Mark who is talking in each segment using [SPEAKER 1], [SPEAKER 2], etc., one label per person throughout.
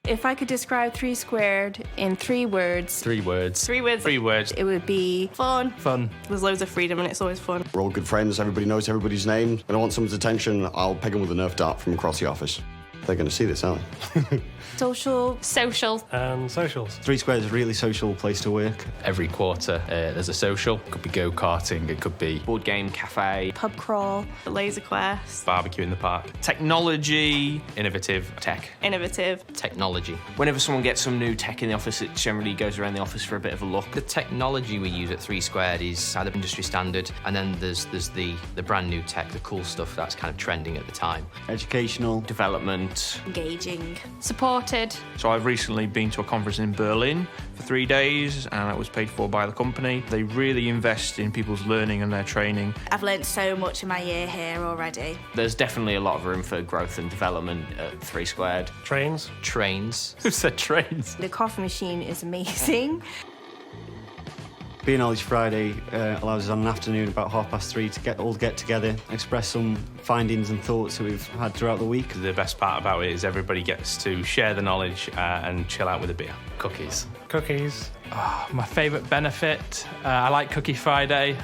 [SPEAKER 1] If I could describe 3Squared in 3 words,
[SPEAKER 2] 3 words.
[SPEAKER 3] 3 words.
[SPEAKER 2] 3 words.
[SPEAKER 1] it would be
[SPEAKER 3] Fun.
[SPEAKER 2] Fun.
[SPEAKER 3] There's loads of freedom and it's always fun.
[SPEAKER 4] We're all good friends, everybody knows everybody's name. When I want someone's attention, I'll peg them with a Nerf dart from across the office. They're going to see this, aren't they?
[SPEAKER 1] social.
[SPEAKER 3] Social.
[SPEAKER 5] And socials.
[SPEAKER 6] 3Squared is a really social place to work.
[SPEAKER 2] Every quarter there's a social. It could be go-karting, it could be
[SPEAKER 7] board game cafe,
[SPEAKER 1] Pub crawl.
[SPEAKER 3] Laser quest.
[SPEAKER 2] barbecue in the park. Technology, innovative tech.
[SPEAKER 3] Innovative.
[SPEAKER 7] technology. Whenever someone gets some new tech in the office, it generally goes around the office for a bit of a look.
[SPEAKER 8] The technology we use at 3Squared is either industry standard, and then there's the brand new tech, the cool stuff that's kind of trending at the time.
[SPEAKER 6] Educational.
[SPEAKER 7] Development.
[SPEAKER 1] Engaging.
[SPEAKER 3] Supported.
[SPEAKER 9] So I've recently been to a conference in Berlin for 3 days and it was paid for by the company. They really invest in people's learning and their training.
[SPEAKER 1] I've learnt so much in my year here already.
[SPEAKER 7] There's definitely a lot of room for growth and development at 3Squared.
[SPEAKER 5] Trains.
[SPEAKER 8] Trains.
[SPEAKER 2] Who said trains?
[SPEAKER 1] The coffee machine is amazing.
[SPEAKER 6] Being Knowledge Friday allows us on an afternoon about 3:30 to get together, express some findings and thoughts that we've had throughout the week.
[SPEAKER 9] The best part about it is everybody gets to share the knowledge and chill out with a beer.
[SPEAKER 2] Cookies.
[SPEAKER 5] Cookies.
[SPEAKER 10] My favourite benefit, I like Cookie Friday.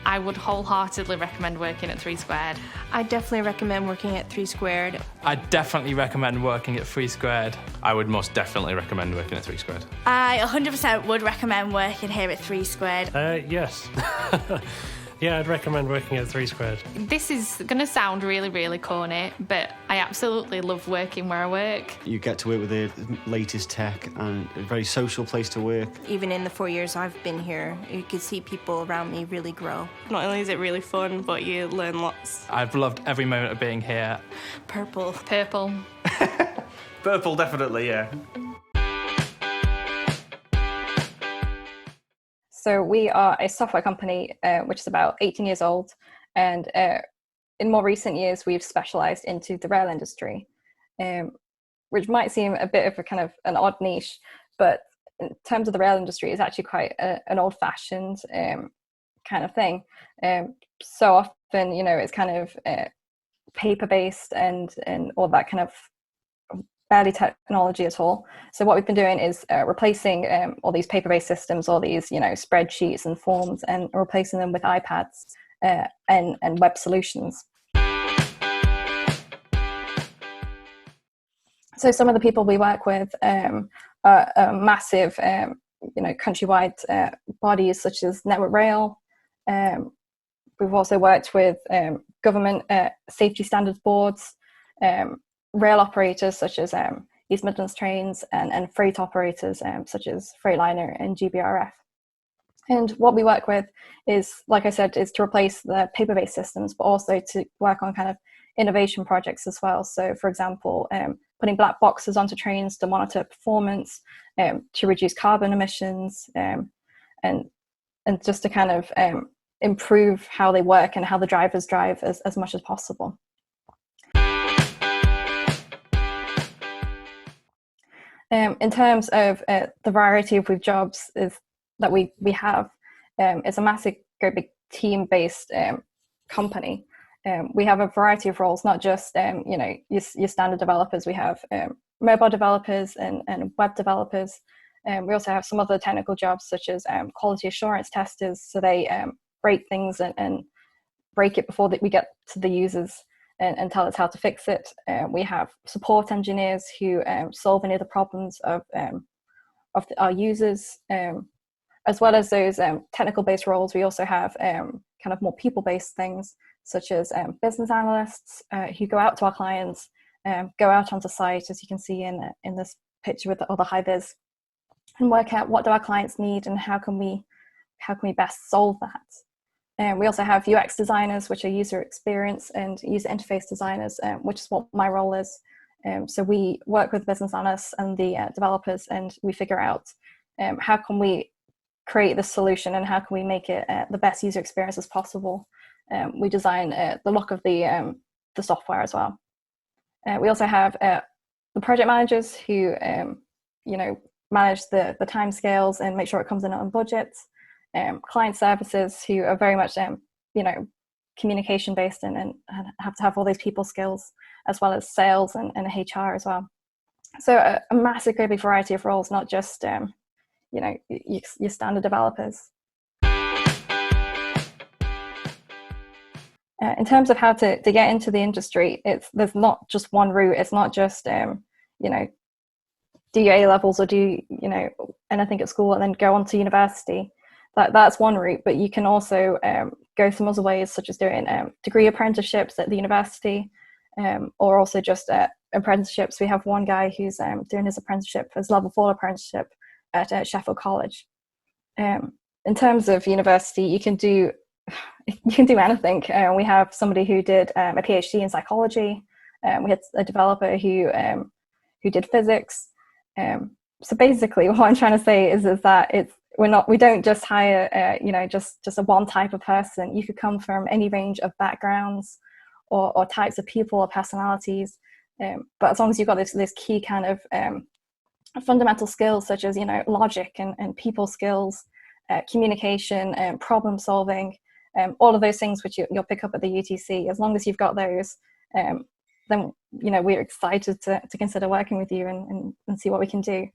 [SPEAKER 3] I would wholeheartedly recommend working at 3Squared.
[SPEAKER 1] I definitely recommend working at 3Squared.
[SPEAKER 10] I definitely recommend working at 3Squared.
[SPEAKER 9] I would most definitely recommend working at 3Squared.
[SPEAKER 1] I 100% would recommend working here at 3Squared.
[SPEAKER 5] Yes. Yeah, I'd recommend working at 3Squared.
[SPEAKER 3] This is going to sound really, really corny, but I absolutely love working where I work.
[SPEAKER 6] You get to work with the latest tech and a very social place to work.
[SPEAKER 1] Even in the 4 years I've been here, you can see people around me really grow.
[SPEAKER 3] Not only is it really fun, but you learn lots.
[SPEAKER 10] I've loved every moment of being here.
[SPEAKER 1] Purple.
[SPEAKER 3] Purple.
[SPEAKER 9] Purple, definitely, yeah.
[SPEAKER 11] So we are a software company which is about 18 years old, and in more recent years we've specialised into the rail industry, which might seem a bit of a kind of an odd niche, but in terms of the rail industry, it's actually quite an old-fashioned kind of thing. So often, you know, it's kind of paper-based and all that kind of barely technology at all. So what we've been doing is replacing all these paper-based systems, all these, you know, spreadsheets and forms, and replacing them with iPads and web solutions. So some of the people we work with are massive, you know, countrywide bodies such as Network Rail. We've also worked with government safety standards boards, rail operators such as East Midlands Trains, and freight operators such as Freightliner and GBRF. And what we work with is, like I said, is to replace the paper-based systems, but also to work on kind of innovation projects as well. So, for example, putting black boxes onto trains to monitor performance, to reduce carbon emissions, and just to kind of improve how they work and how the drivers drive as much as possible. In terms of the variety of jobs that we have, it's a massive, great big team-based company. We have a variety of roles, not just you know, your standard developers. We have mobile developers and web developers. We also have some other technical jobs such as quality assurance testers. So they break things and break it before we get to the users and tell us how to fix it. We have support engineers who solve any of the problems of our users. As well as those technical-based roles, we also have kind of more people-based things, such as business analysts who go out to our clients, go out onto site, as you can see in this picture with all the high-vis, and work out what do our clients need and how can we best solve that. We also have UX designers, which are user experience and user interface designers, which is what my role is. So we work with business analysts and the developers, and we figure out how can we create this solution and how can we make it the best user experience as possible. We design the look of the software as well. We also have the project managers who you know, manage the timescales and make sure it comes in on budget. Client services who are very much you know, communication based and have to have all these people skills, as well as sales and HR as well. So a massive, great big variety of roles, not just your standard developers. In terms of how to get into the industry, there's not just one route. It's not just do your A levels or do anything at school and then go on to university. That's one route, but you can also go some other ways, such as doing degree apprenticeships at the university, or also just apprenticeships. We have one guy who's doing his apprenticeship, his level 4 apprenticeship at Sheffield College. In terms of university, you can do anything. We have somebody who did a PhD in psychology. We had a developer who did physics. So basically, what I'm trying to say is that we don't just hire just a one type of person. You could come from any range of backgrounds or types of people or personalities, but as long as you've got this key kind of fundamental skills, such as logic and people skills, communication, problem solving, all of those things which you'll pick up at the UTC. As long as you've got those, then we're excited to consider working with you and see what we can do.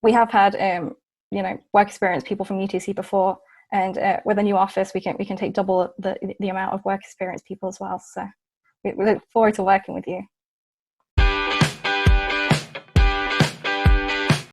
[SPEAKER 11] We have had work experience people from UTC before, and with a new office we can take double the amount of work experience people as well. So we look forward to working with you.